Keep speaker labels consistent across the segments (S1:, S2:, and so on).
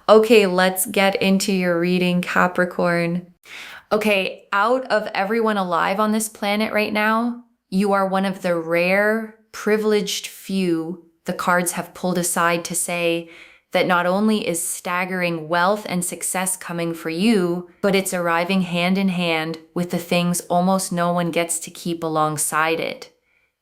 S1: Okay, let's get into your reading, Capricorn. Okay, out of everyone alive on this planet right now, you are one of the rare, privileged few the cards have pulled aside to say that not only is staggering wealth and success coming for you, but it's arriving hand in hand with the things almost no one gets to keep alongside it.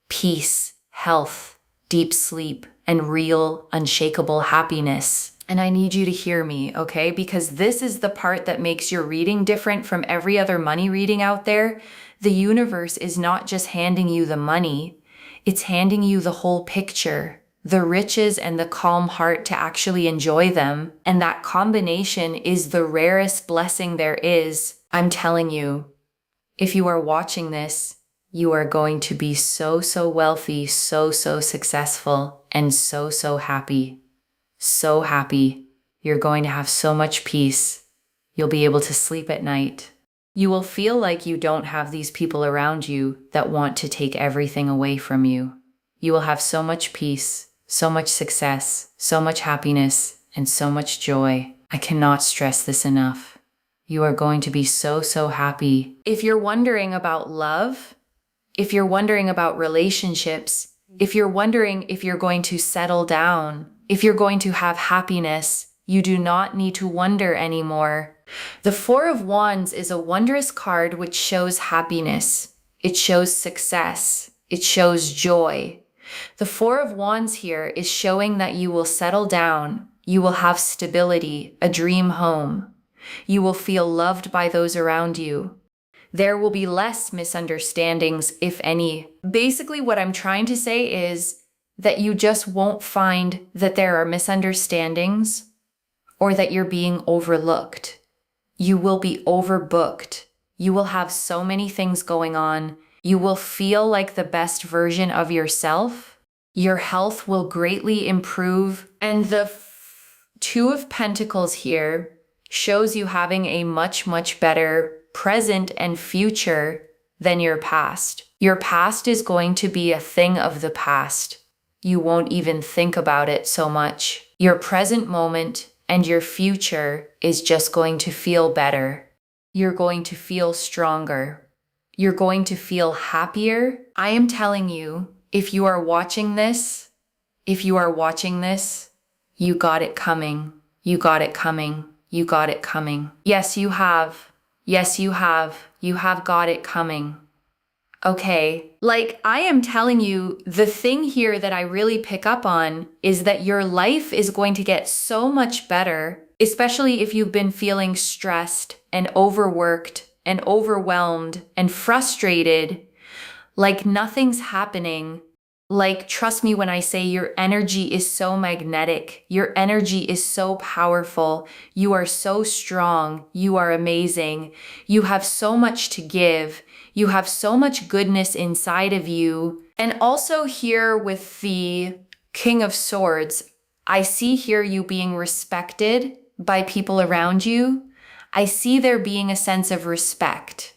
S1: Peace, health, deep sleep, and real, unshakable happiness. And I need you to hear me, okay? Because this is the part that makes your reading different from every other money reading out there. The universe is not just handing you the money, it's handing you the whole picture, the riches and the calm heart to actually enjoy them. And that combination is the rarest blessing there is. I'm telling you, if you are watching this, you are going to be so wealthy, so successful, and so happy. So happy. You're going to have so much peace. You'll be able to sleep at night. You will feel like you don't have these people around you that want to take everything away from you. You will have so much peace, so much success, so much happiness, and so much joy. I cannot stress this enough. You are going to be so happy. If you're wondering about love, if you're wondering about relationships, if you're wondering if you're going to settle down, if you're going to have happiness, you do not need to wonder anymore. The Four of Wands is a wondrous card which shows happiness. It shows success. It shows joy. The Four of Wands here is showing that you will settle down. You will have stability, a dream home. You will feel loved by those around you. There will be less misunderstandings, if any. Basically, what I'm trying to say is that you just won't find that there are misunderstandings or that you're being overlooked. You will be overbooked. You will have so many things going on. You will feel like the best version of yourself. Your health will greatly improve. And the Two of Pentacles here shows you having a much better present and future than your past. Your past is going to be a thing of the past. You won't even think about it so much. Your present moment and your future is just going to feel better. You're going to feel stronger. You're going to feel happier. I am telling you, if you are watching this, you got it coming. You got it coming. You got it coming. Yes, you have. Yes, you have. You have got it coming. Okay, like I am telling you, the thing here that I really pick up on is that your life is going to get so much better, especially if you've been feeling stressed and overworked and overwhelmed and frustrated, like nothing's happening. Like, trust me when I say your energy is so magnetic. Your energy is so powerful. You are so strong. You are amazing. You have so much to give. You have so much goodness inside of you. And also here with the King of Swords, I see here you being respected by people around you. I see there being a sense of respect.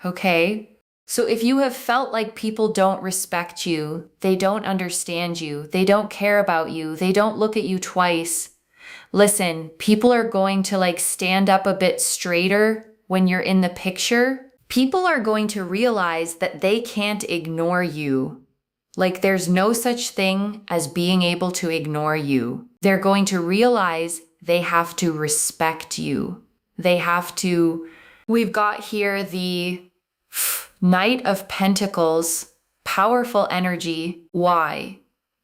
S1: Okay? So if you have felt like people don't respect you, they don't understand you, they don't care about you, they don't look at you twice, listen, people are going to stand up a bit straighter when you're in the picture. People are going to realize that they can't ignore you. Like there's no such thing as being able to ignore you. They're going to realize they have to respect you. They have to. We've got here the Knight of Pentacles, powerful energy. Why?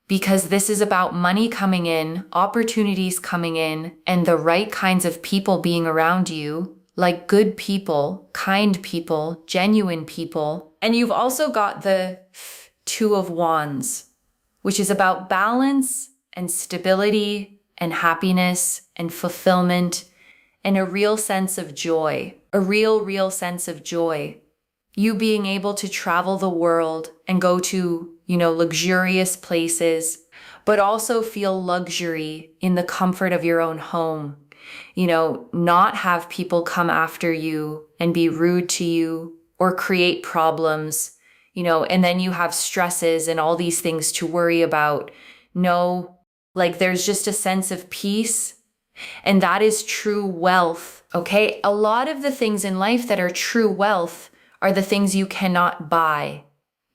S1: Because this is about money coming in, opportunities coming in, and the right kinds of people being around you, like good people, kind people, genuine people. And you've also got the Two of Wands, which is about balance and stability and happiness and fulfillment and a real sense of joy, a real sense of joy. You being able to travel the world and go to, luxurious places, but also feel luxury in the comfort of your own home. Not have people come after you and be rude to you or create problems, and then you have stresses and all these things to worry about. No, there's just a sense of peace And that is true wealth, okay? A lot of the things in life that are true wealth are the things you cannot buy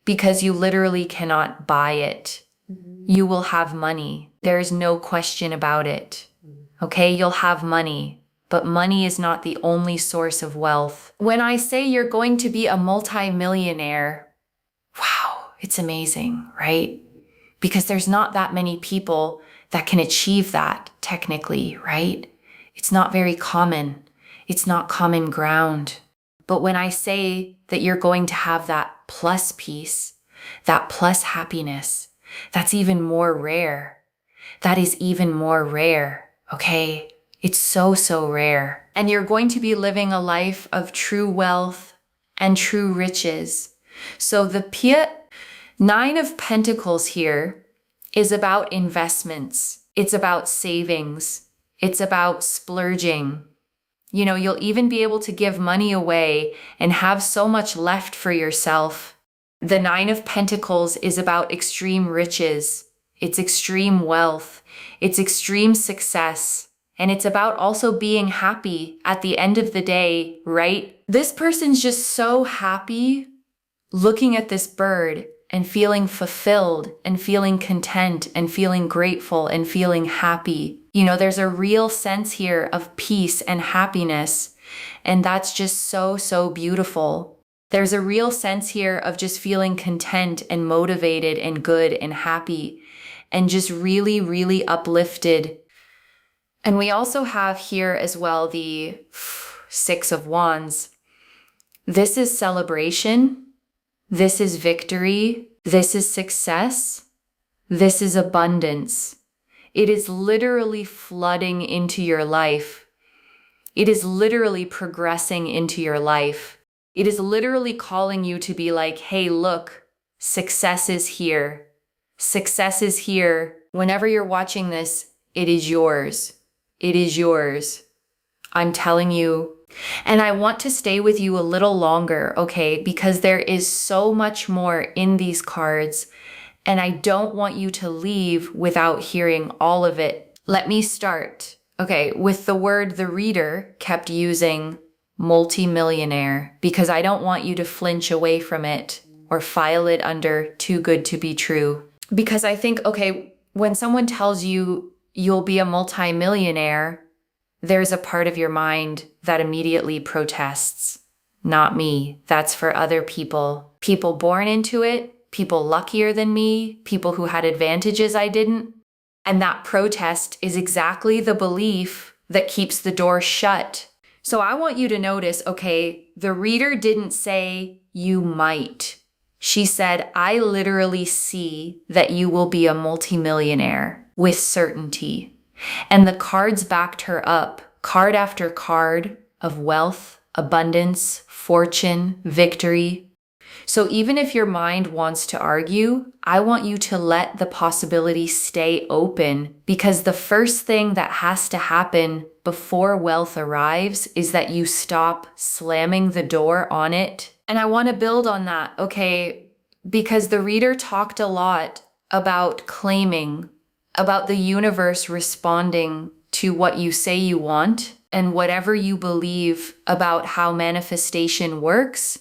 S1: because you literally cannot buy it. You will have money. There is no question about it, okay? You'll have money, but money is not the only source of wealth. When I say you're going to be a multi-millionaire, wow, it's amazing, right? Because there's not that many people that can achieve that technically, right? It's not very common. It's not common ground. But when I say that you're going to have that plus peace, that plus happiness, that's even more rare. That is even more rare, okay? It's so, so rare. And you're going to be living a life of true wealth and true riches. So the Nine of Pentacles here is about investments. It's about savings. It's about splurging. You know, you'll even be able to give money away and have so much left for yourself. The Nine of Pentacles is about extreme riches. It's extreme wealth. It's extreme success. And it's about also being happy at the end of the day, right? This person's just so happy looking at this bird and feeling fulfilled and feeling content and feeling grateful and feeling happy. You know, there's a real sense here of peace and happiness. And that's just so, so beautiful. There's a real sense here of just feeling content and motivated and good and happy and just really, really uplifted. And we also have here as well the Six of Wands. This is celebration. This is victory. This is success. This is abundance. It is literally flooding into your life. It is literally progressing into your life. It is literally calling you to be like, hey, look, success is here. Success is here. Whenever you're watching this, it is yours. It is yours. I'm telling you. And I want to stay with you a little longer, okay? Because there is so much more in these cards, and I don't want you to leave without hearing all of it. Let me start, okay, with the word the reader kept using multi-millionaire, because I don't want you to flinch away from it or file it under too good to be true. Because I think, okay, when someone tells you you'll be a multi-millionaire, there's a part of your mind that immediately protests. Not me. That's for other people. People born into it, people luckier than me, people who had advantages I didn't. And that protest is exactly the belief that keeps the door shut. So I want you to notice, okay, the reader didn't say you might. She said, I literally see that you will be a multimillionaire with certainty. And the cards backed her up, card after card of wealth, abundance, fortune, victory. So even if your mind wants to argue, I want you to let the possibility stay open, because the first thing that has to happen before wealth arrives is that you stop slamming the door on it. And I want to build on that, okay? Because the reader talked a lot about claiming, about the universe responding to what you say you want, and whatever you believe about how manifestation works,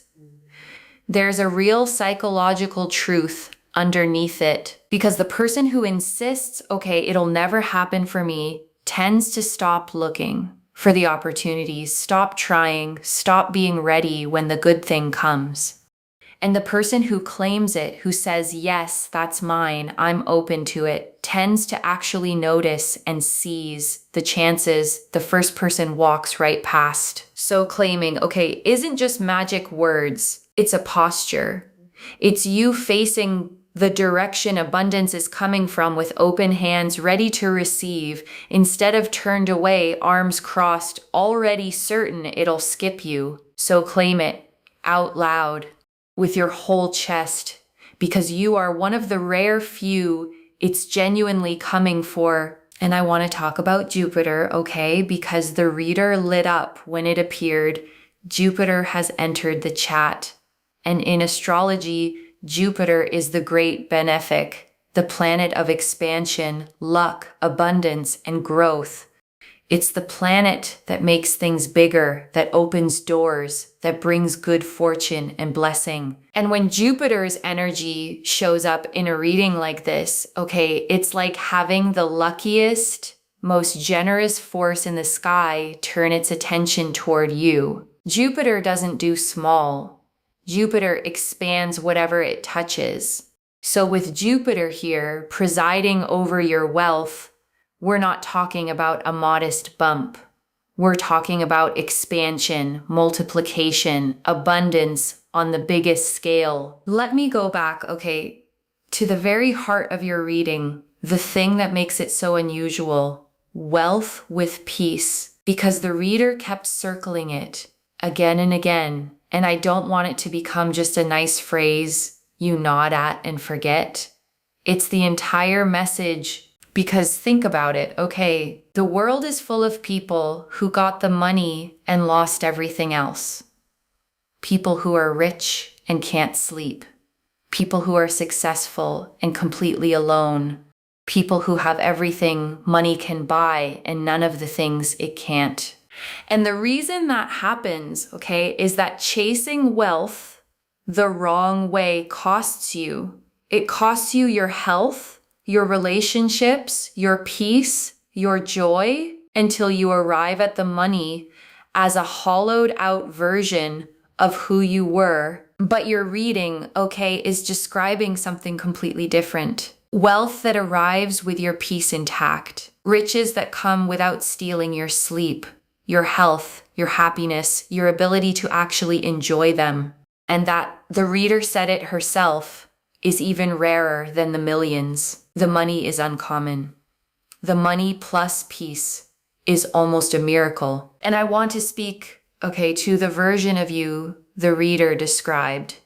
S1: there's a real psychological truth underneath it. Because the person who insists, okay, it'll never happen for me, tends to stop looking for the opportunities, stop trying, stop being ready when the good thing comes. And the person who claims it, who says, yes, that's mine, I'm open to it, tends to actually notice and seize the chances the first person walks right past. So claiming, okay, isn't just magic words, it's a posture. It's you facing the direction abundance is coming from with open hands, ready to receive, instead of turned away, arms crossed, already certain it'll skip you. So claim it out loud, with your whole chest, because you are one of the rare few it's genuinely coming for. And I want to talk about Jupiter, okay? Because the reader lit up when it appeared. Jupiter has entered the chat. And in astrology, Jupiter is the great benefic, the planet of expansion, luck, abundance, and growth. It's the planet that makes things bigger, that opens doors, that brings good fortune and blessing. And when Jupiter's energy shows up in a reading like this, okay, it's like having the luckiest, most generous force in the sky turn its attention toward you. Jupiter doesn't do small. Jupiter expands whatever it touches. So with Jupiter here presiding over your wealth, we're not talking about a modest bump. We're talking about expansion, multiplication, abundance on the biggest scale. Let me go back, okay, to the very heart of your reading, the thing that makes it so unusual, wealth with peace, because the reader kept circling it again and again, and I don't want it to become just a nice phrase you nod at and forget. It's the entire message. Because think about it, okay, the world is full of people who got the money and lost everything else. People who are rich and can't sleep. People who are successful and completely alone. People who have everything money can buy and none of the things it can't. And the reason that happens, okay, is that chasing wealth the wrong way costs you. It costs you your health, your relationships, your peace, your joy, until you arrive at the money as a hollowed out version of who you were. But your reading, okay, is describing something completely different. Wealth that arrives with your peace intact. Riches that come without stealing your sleep, your health, your happiness, your ability to actually enjoy them. And that the reader said it herself is even rarer than the millions. The money is uncommon. The money plus peace is almost a miracle. And I want to speak, okay, to the version of you the reader described,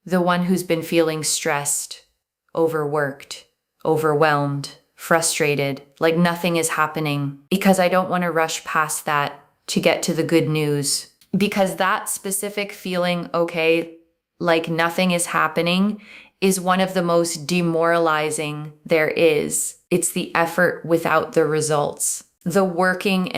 S1: the one who's been feeling stressed, overworked, overwhelmed, frustrated, like nothing is happening, because I don't want to rush past that to get to the good news. Because that specific feeling, okay, like nothing is happening, is one of the most demoralizing there is. It's the effort without the results. The working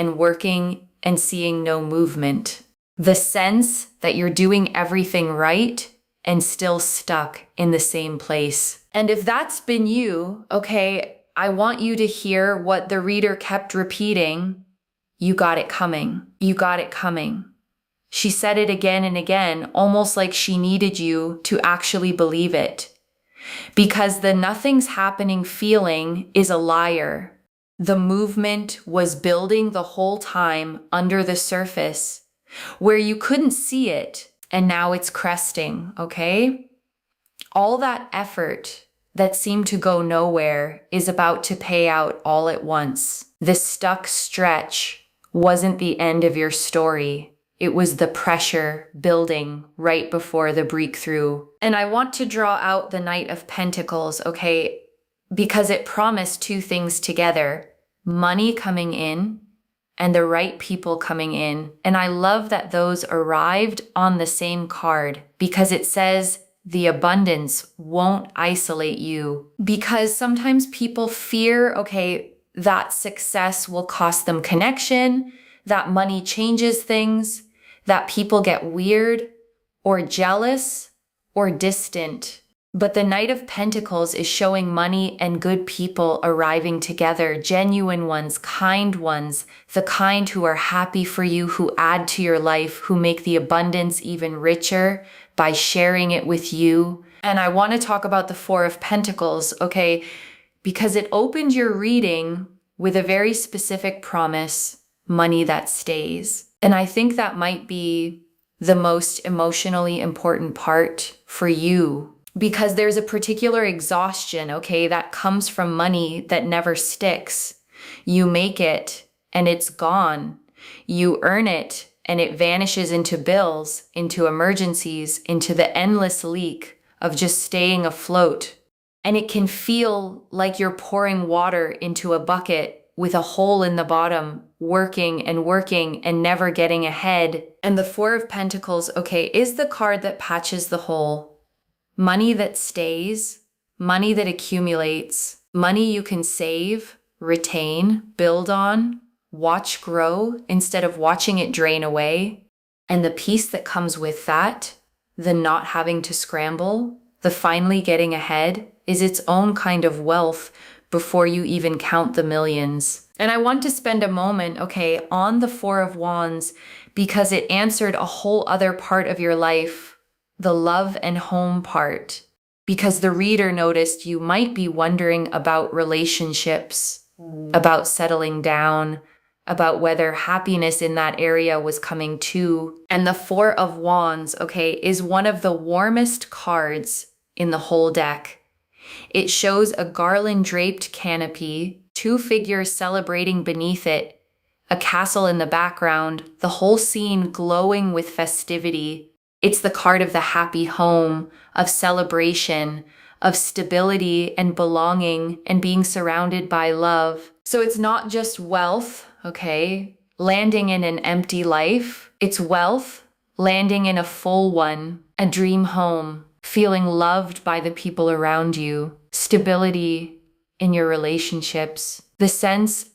S1: and seeing no movement. The sense that you're doing everything right and still stuck in the same place. And if that's been you, okay, I want you to hear what the reader kept repeating. You got it coming. You got it coming. She said it again and again, almost like she needed you to actually believe it. Because the nothing's happening feeling is a liar. The movement was building the whole time under the surface, where you couldn't see it, and now it's cresting, okay? All that effort that seemed to go nowhere is about to pay out all at once. The stuck stretch wasn't the end of your story. It was the pressure building right before the breakthrough. And I want to draw out the Knight of Pentacles, okay? Because it promised two things together. Money coming in and the right people coming in. And I love that those arrived on the same card because it says the abundance won't isolate you. Because sometimes people fear, okay, that success will cost them connection, that money changes things, that people get weird or jealous or distant. But the Knight of Pentacles is showing money and good people arriving together, genuine ones, kind ones, the kind who are happy for you, who add to your life, who make the abundance even richer by sharing it with you. And I want to talk about the Four of Pentacles, okay, because it opened your reading with a very specific promise, money that stays. And I think that might be the most emotionally important part for you. Because there's a particular exhaustion, okay, that comes from money that never sticks. You make it and it's gone. You earn it and it vanishes into bills, into emergencies, into the endless leak of just staying afloat. And it can feel like you're pouring water into a bucket with a hole in the bottom, working and never getting ahead. And the Four of Pentacles, okay, is the card that patches the hole. Money that stays, money that accumulates, money you can save, retain, build on, watch grow instead of watching it drain away. And the peace that comes with that, the not having to scramble, the finally getting ahead, is its own kind of wealth before you even count the millions. And I want to spend a moment, okay, on the Four of Wands because it answered a whole other part of your life, the love and home part. Because the reader noticed you might be wondering about relationships, about settling down, about whether happiness in that area was coming too. And the Four of Wands, okay, is one of the warmest cards in the whole deck. It shows a garland draped canopy, two figures celebrating beneath it, a castle in the background, the whole scene glowing with festivity. It's the card of the happy home, of celebration, of stability and belonging and being surrounded by love. So it's not just wealth, okay, landing in an empty life. It's wealth, landing in a full one, a dream home, feeling loved by the people around you, stability in your relationships, the sense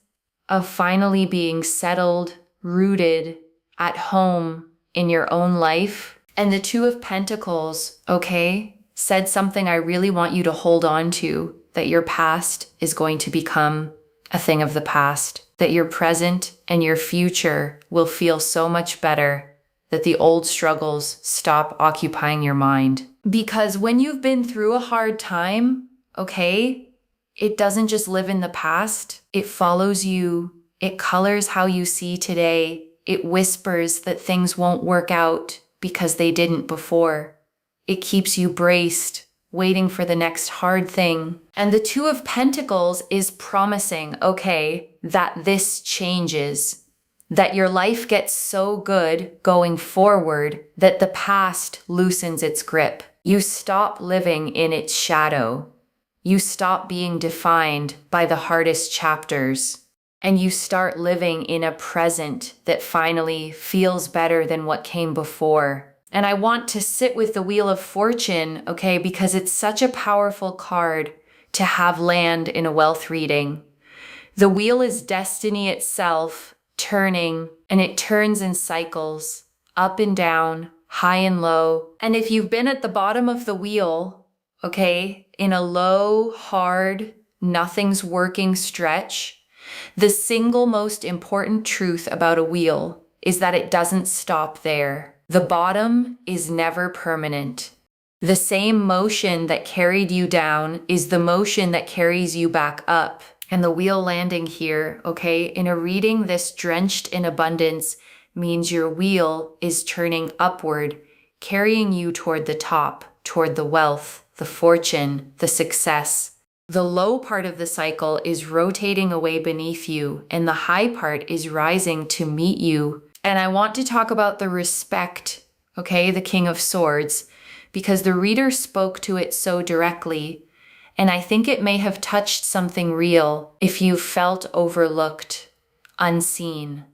S1: of finally being settled, rooted, at home in your own life. And the Two of Pentacles, okay, said something I really want you to hold on to, that your past is going to become a thing of the past, that your present and your future will feel so much better, that the old struggles stop occupying your mind. Because when you've been through a hard time, okay, it doesn't just live in the past. It follows you. It colors how you see today. It whispers that things won't work out because they didn't before. It keeps you braced, waiting for the next hard thing. And the Two of Pentacles is promising, okay, that this changes, that your life gets so good going forward that the past loosens its grip. You stop living in its shadow. You stop being defined by the hardest chapters. And you start living in a present that finally feels better than what came before. And I want to sit with the Wheel of Fortune, okay, because it's such a powerful card to have land in a wealth reading. The wheel is destiny itself, turning, and it turns in cycles, up and down, high and low. And if you've been at the bottom of the wheel, okay, in a low, hard, nothing's working stretch, the single most important truth about a wheel is that it doesn't stop there. The bottom is never permanent. The same motion that carried you down is the motion that carries you back up. And the wheel landing here, okay, in a reading this drenched in abundance means your wheel is turning upward, carrying you toward the top, toward the wealth, the fortune, the success. The low part of the cycle is rotating away beneath you, and the high part is rising to meet you. And I want to talk about the respect, okay, the King of Swords, because the reader spoke to it so directly. And I think it may have touched something real if you felt overlooked, unseen,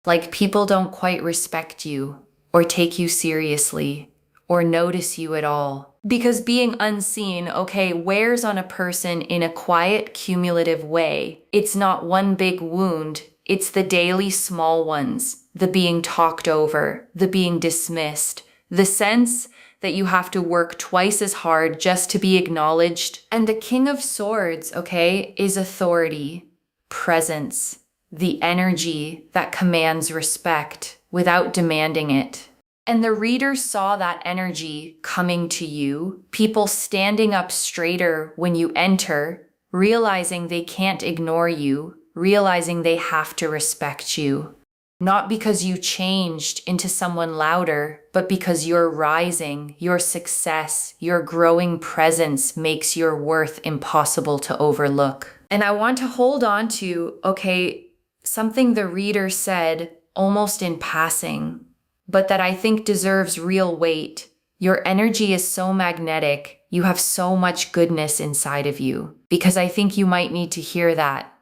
S1: like people don't quite respect you or take you seriously or notice you at all. Because being unseen, okay, wears on a person in a quiet, cumulative way. It's not one big wound. It's the daily small ones, the being talked over, the being dismissed, the sense that you have to work twice as hard just to be acknowledged. And the King of Swords, okay, is authority, presence, the energy that commands respect without demanding it. And the reader saw that energy coming to you, people standing up straighter when you enter, realizing they can't ignore you, realizing they have to respect you. Not because you changed into someone louder, but because you're rising, your success, your growing presence makes your worth impossible to overlook. And I want to hold on to, okay, something the reader said almost in passing, but that I think deserves real weight. Your energy is so magnetic. You have so much goodness inside of you, because I think you might need to hear that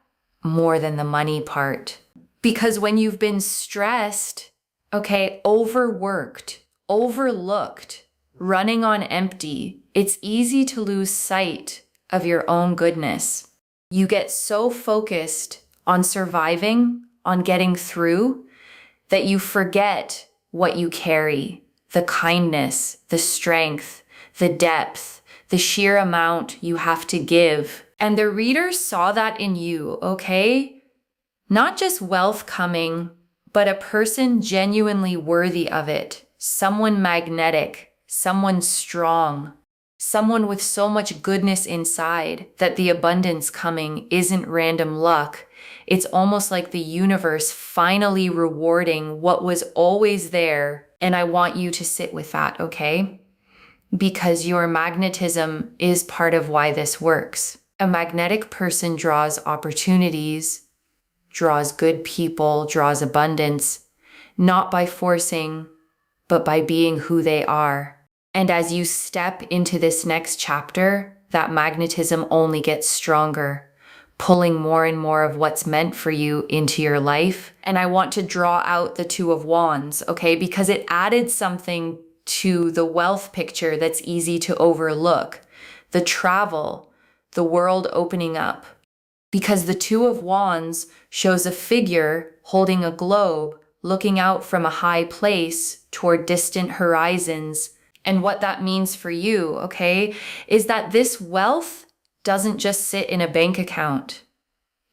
S1: more than the money part. Because when you've been stressed, okay, overworked, overlooked, running on empty, it's easy to lose sight of your own goodness. You get so focused on surviving, on getting through that you forget what you carry, the kindness, the strength, the depth, the sheer amount you have to give. And the reader saw that in you, okay? Not just wealth coming, but a person genuinely worthy of it, someone magnetic, someone strong, someone with so much goodness inside that the abundance coming isn't random luck. It's almost like the universe finally rewarding what was always there. And I want you to sit with that, okay? Because your magnetism is part of why this works. A magnetic person draws opportunities, draws good people, draws abundance, not by forcing, but by being who they are. And as you step into this next chapter, that magnetism only gets stronger, pulling more and more of what's meant for you into your life. And I want to draw out the Two of Wands, okay? Because it added something to the wealth picture that's easy to overlook. The travel, the world opening up. Because the Two of Wands shows a figure holding a globe, looking out from a high place toward distant horizons. And what that means for you, okay, is that this wealth doesn't just sit in a bank account.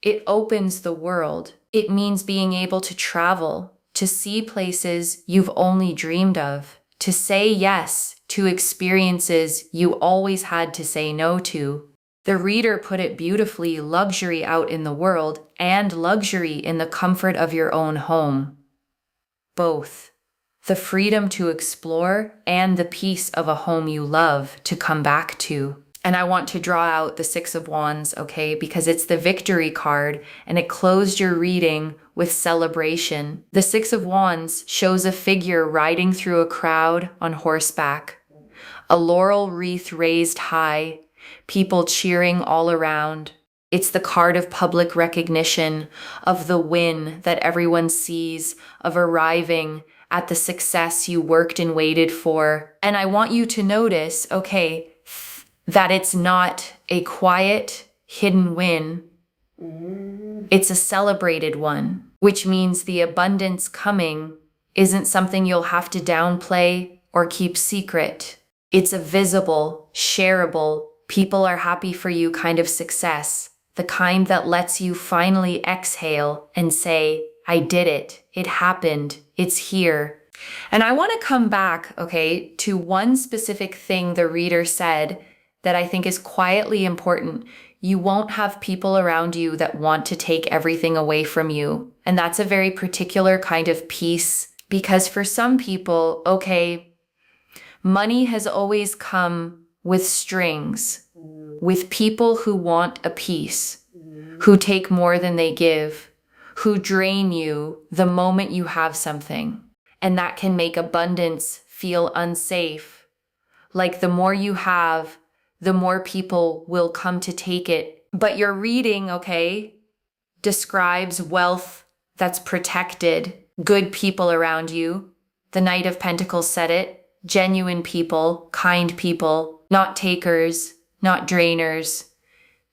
S1: It opens the world. It means being able to travel, to see places you've only dreamed of, to say yes to experiences you always had to say no to. The reader put it beautifully, luxury out in the world and luxury in the comfort of your own home. Both. The freedom to explore and the peace of a home you love to come back to. And I want to draw out the Six of Wands, okay, because it's the victory card and it closed your reading with celebration. The Six of Wands shows a figure riding through a crowd on horseback, a laurel wreath raised high, people cheering all around. It's the card of public recognition, of the win that everyone sees, of arriving at the success you worked and waited for. And I want you to notice, okay, that it's not a quiet, hidden win. It's a celebrated one, which means the abundance coming isn't something you'll have to downplay or keep secret. It's a visible, shareable, people are happy for you kind of success, the kind that lets you finally exhale and say, I did it. It happened. It's here. And I want to come back, okay, to one specific thing the reader said that I think is quietly important. You won't have people around you that want to take everything away from you. And that's a very particular kind of peace, because for some people, okay, money has always come with strings, with people who want a piece, who take more than they give, who drain you the moment you have something. And that can make abundance feel unsafe. Like the more you have, the more people will come to take it. But your reading, okay, describes wealth that's protected, good people around you. The Knight of Pentacles said it, genuine people, kind people, not takers, not drainers,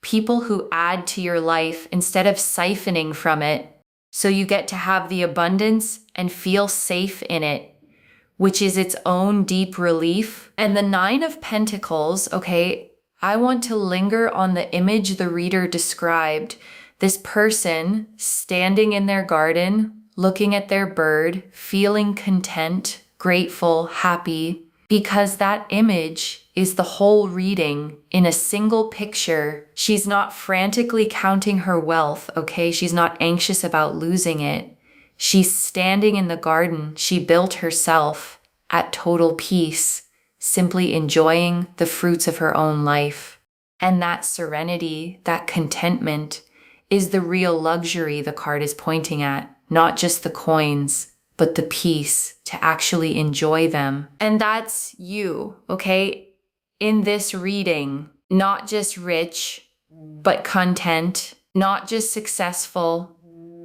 S1: people who add to your life instead of siphoning from it. So you get to have the abundance and feel safe in it, which is its own deep relief. And the Nine of Pentacles, okay, I want to linger on the image the reader described. This person standing in their garden, looking at their bird, feeling content, grateful, happy, because that image is the whole reading in a single picture. She's not frantically counting her wealth, okay? She's not anxious about losing it. She's standing in the garden she built herself at total peace, simply enjoying the fruits of her own life. And that serenity, that contentment, is the real luxury the card is pointing at, not just the coins, but the peace to actually enjoy them. And that's you, okay? In this reading, not just rich, but content, not just successful,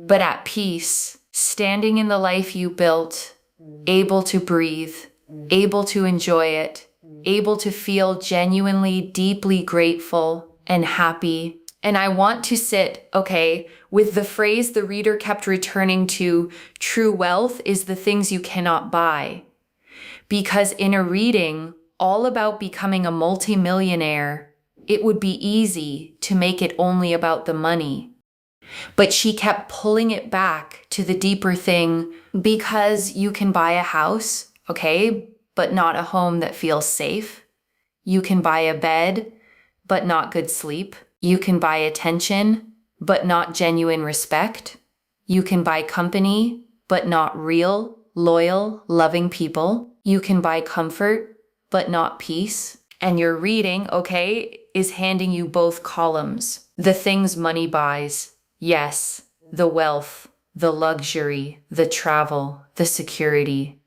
S1: but at peace, standing in the life you built, able to breathe, able to enjoy it, able to feel genuinely, deeply grateful and happy. And I want to sit, okay, with the phrase the reader kept returning to, true wealth is the things you cannot buy. Because in a reading all about becoming a multimillionaire, it would be easy to make it only about the money. But she kept pulling it back to the deeper thing, because you can buy a house, okay, but not a home that feels safe. You can buy a bed, but not good sleep. You can buy attention, but not genuine respect. You can buy company, but not real, loyal, loving people. You can buy comfort, but not peace. And your reading, okay, is handing you both columns. The things money buys. Yes, the wealth, the luxury, the travel, the security,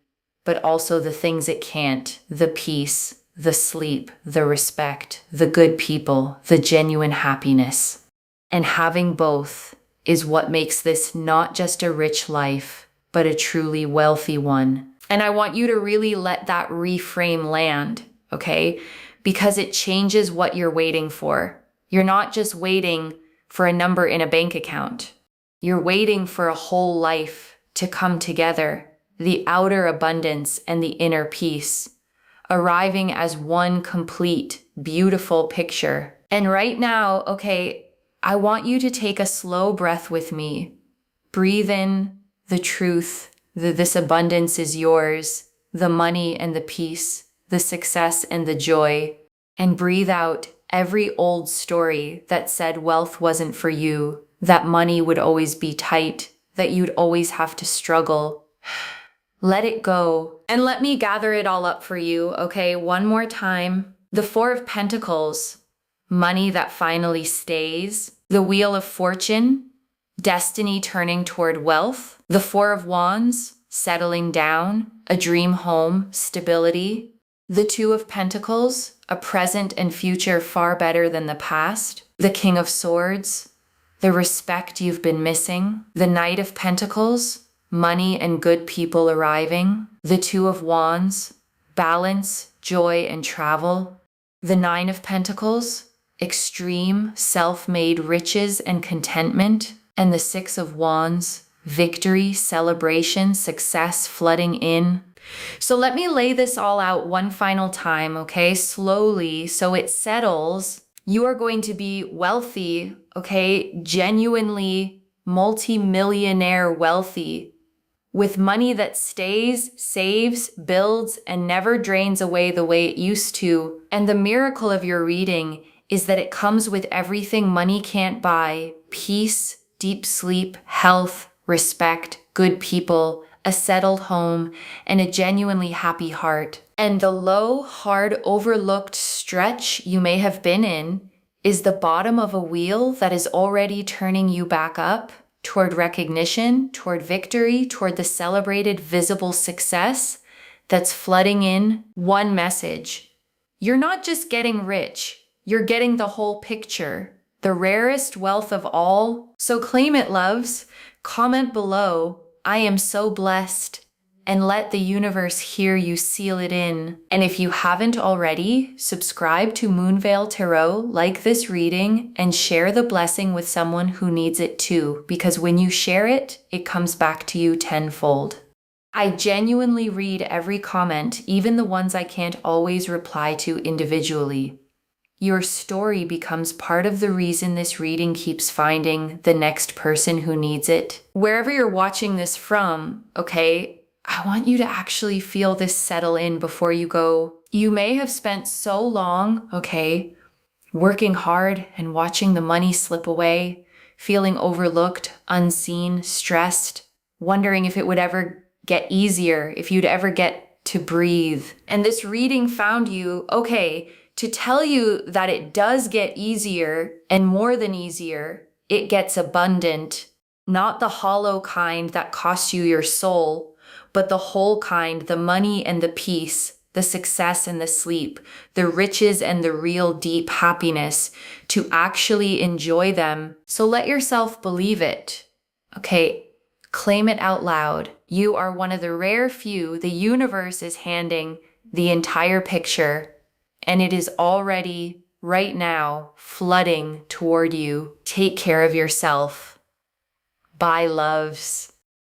S1: but also the things it can't, the peace, the sleep, the respect, the good people, the genuine happiness. And having both is what makes this not just a rich life, but a truly wealthy one. And I want you to really let that reframe land, okay? Because it changes what you're waiting for. You're not just waiting for a number in a bank account. You're waiting for a whole life to come together, the outer abundance and the inner peace, arriving as one complete, beautiful picture. And right now, okay, I want you to take a slow breath with me. Breathe in the truth that this abundance is yours, the money and the peace, the success and the joy, and breathe out every old story that said wealth wasn't for you, that money would always be tight, that you'd always have to struggle. Let it go. And let me gather it all up for you, okay? One more time. The Four of Pentacles, money that finally stays. The Wheel of Fortune, destiny turning toward wealth. The Four of Wands, settling down, a dream home, stability. The Two of Pentacles, a present and future far better than the past. The King of Swords, the respect you've been missing. The Knight of Pentacles, money and good people arriving. The Two of Wands, balance, joy, and travel. The Nine of Pentacles, extreme, self-made riches and contentment. And the Six of Wands, victory, celebration, success flooding in. So let me lay this all out one final time, okay? Slowly, so it settles. You are going to be wealthy, okay? Genuinely multi-millionaire wealthy, with money that stays, saves, builds, and never drains away the way it used to. And the miracle of your reading is that it comes with everything money can't buy: peace, deep sleep, health, respect, good people, a settled home, and a genuinely happy heart. And the low, hard, overlooked stretch you may have been in is the bottom of a wheel that is already turning you back up toward recognition, toward victory, toward the celebrated visible success that's flooding in. One message: you're not just getting rich, you're getting the whole picture, the rarest wealth of all. So claim it, loves. Comment below, I am so blessed, and let the universe hear you seal it in. And if you haven't already, subscribe to Moonveil Tarot, like this reading, and share the blessing with someone who needs it too, because when you share it, it comes back to you tenfold. I genuinely read every comment, even the ones I can't always reply to individually. Your story becomes part of the reason this reading keeps finding the next person who needs it. Wherever you're watching this from, okay, I want you to actually feel this settle in before you go. You may have spent so long, okay, working hard and watching the money slip away, feeling overlooked, unseen, stressed, wondering if it would ever get easier, if you'd ever get to breathe. And this reading found you, okay, to tell you that it does get easier, and more than easier, it gets abundant. Not the hollow kind that costs you your soul, but the whole kind, the money and the peace, the success and the sleep, the riches and the real deep happiness, to actually enjoy them. So let yourself believe it. Okay, claim it out loud. You are one of the rare few the universe is handing the entire picture, and it is already right now flooding toward you. Take care of yourself. Bye, loves.